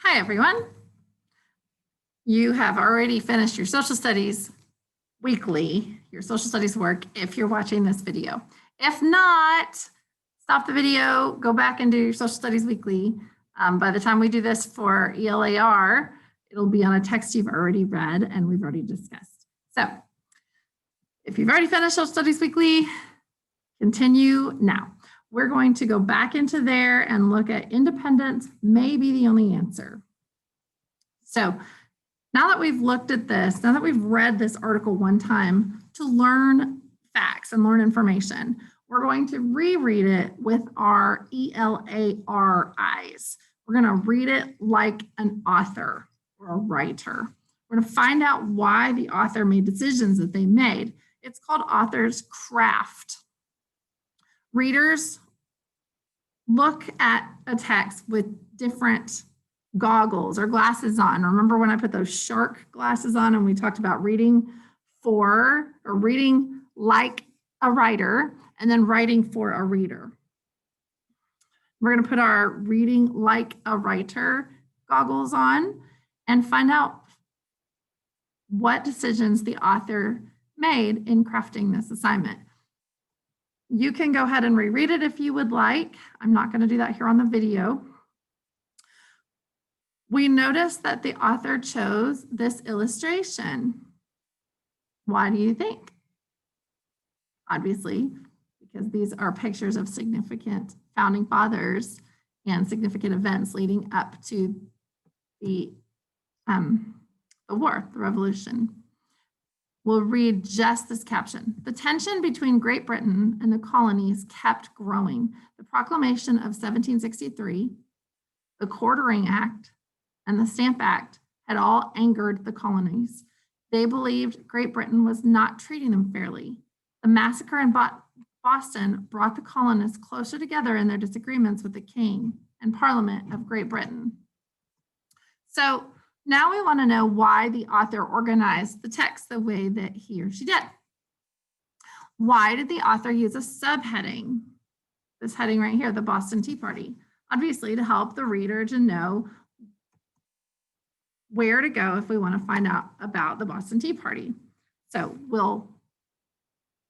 Hi, everyone. You have already finished your social studies weekly, your social studies work, if you're watching this video. If not, stop the video, go back and do your social studies weekly. By the time we do this for ELAR, it'll be on a text you've already read and we've already discussed. So if you've already finished social studies weekly, continue now. We're going to go back into there and look at independence may be the only answer. So now that we've looked at this, now that we've read this article one time to learn facts and learn information, we're going to reread it with our ELAR eyes. We're going to read it like an author or a writer. We're going to find out why the author made decisions that they made. It's called author's craft. Readers look at a text with different goggles or glasses on. Remember when I put those shark glasses on and we talked about reading for or reading like a writer and then writing for a reader. We're going to put our reading like a writer goggles on and find out what decisions the author made in crafting this assignment. You can go ahead and reread it if you would like. I'm not going to do that here on the video. We notice that the author chose this illustration. Why do you think? Obviously, because these are pictures of significant founding fathers and significant events leading up to the war, the revolution. We'll read just this caption. The tension between Great Britain and the colonies kept growing. The Proclamation of 1763, the Quartering Act, and the Stamp Act had all angered the colonies. They believed Great Britain was not treating them fairly. The massacre in Boston brought the colonists closer together in their disagreements with the King and Parliament of Great Britain. So now we want to know why the author organized the text the way that he or she did. Why did the author use a subheading? This heading right here, the Boston Tea Party, obviously to help the reader to know where to go if we want to find out about the Boston Tea Party. So we'll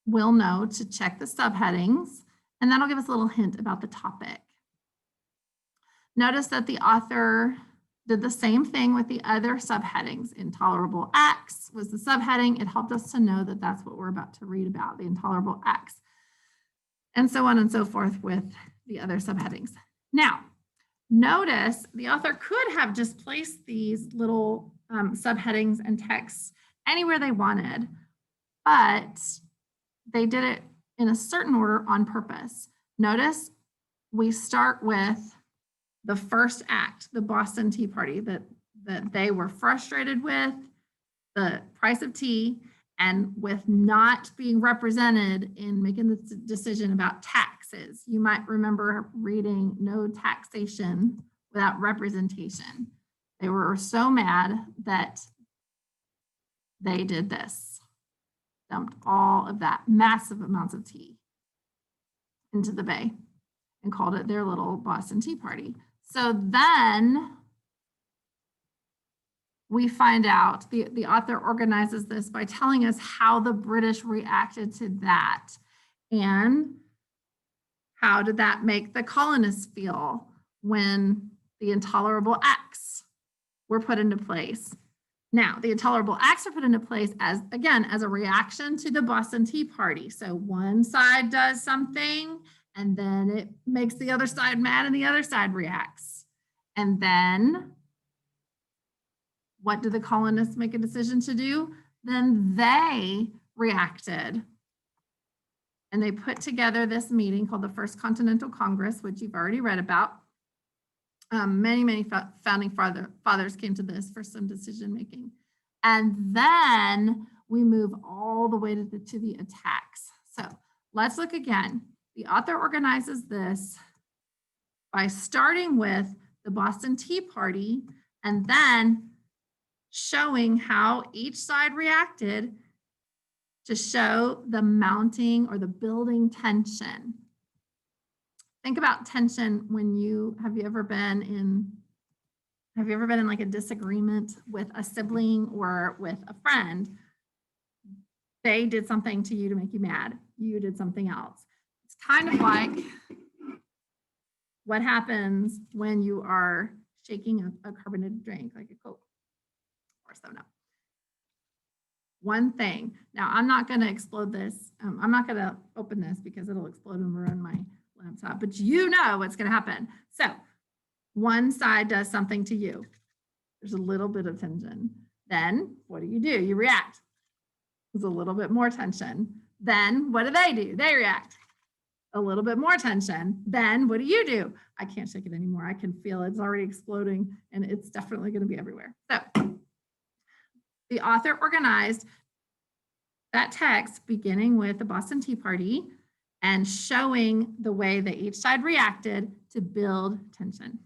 know to check the subheadings, and that'll give us a little hint about the topic. Notice that the author did the same thing with the other subheadings. Intolerable acts was the subheading. It helped us to know that that's what we're about to read about, the intolerable acts, and so on and so forth with the other subheadings. Now, notice the author could have just placed these little subheadings and texts anywhere they wanted, but they did it in a certain order on purpose. Notice we start with the first act, the Boston Tea Party, that they were frustrated with the price of tea and with not being represented in making the decision about taxes. You might remember reading no taxation without representation. They were so mad that they did this, dumped all of that massive amounts of tea into the bay and called it their little Boston Tea Party. So then we find out the author organizes this by telling us how the British reacted to that and how did that make the colonists feel when the intolerable acts were put into place. Now, the intolerable acts are put into place as a reaction to the Boston Tea Party. So one side does something and then it makes the other side mad and the other side reacts. And then what did the colonists make a decision to do? Then they reacted. And they put together this meeting called the First Continental Congress, which you've already read about. Many founding fathers came to this for some decision making. And then we move all the way to the attacks. So let's look again. The author organizes this by starting with the Boston Tea Party and then showing how each side reacted to show the mounting or the building tension. Think about tension when have you ever been in Have you ever been in like a disagreement with a sibling or with a friend? They did something to you to make you mad. You did something else. It's kind of like what happens when you are shaking a carbonated drink like a Coke or 7-Up. One thing. Now, I'm not going to explode this. I'm not going to open this because it'll explode and ruin my laptop, but you know what's going to happen. So one side does something to you. There's a little bit of tension. Then what do? You react. There's a little bit more tension. Then what do? They react. A little bit more tension. Then what do? I can't shake it anymore. I can feel it. It's already exploding and it's definitely going to be everywhere. So the author organized that text beginning with the Boston Tea Party and showing the way that each side reacted to build tension.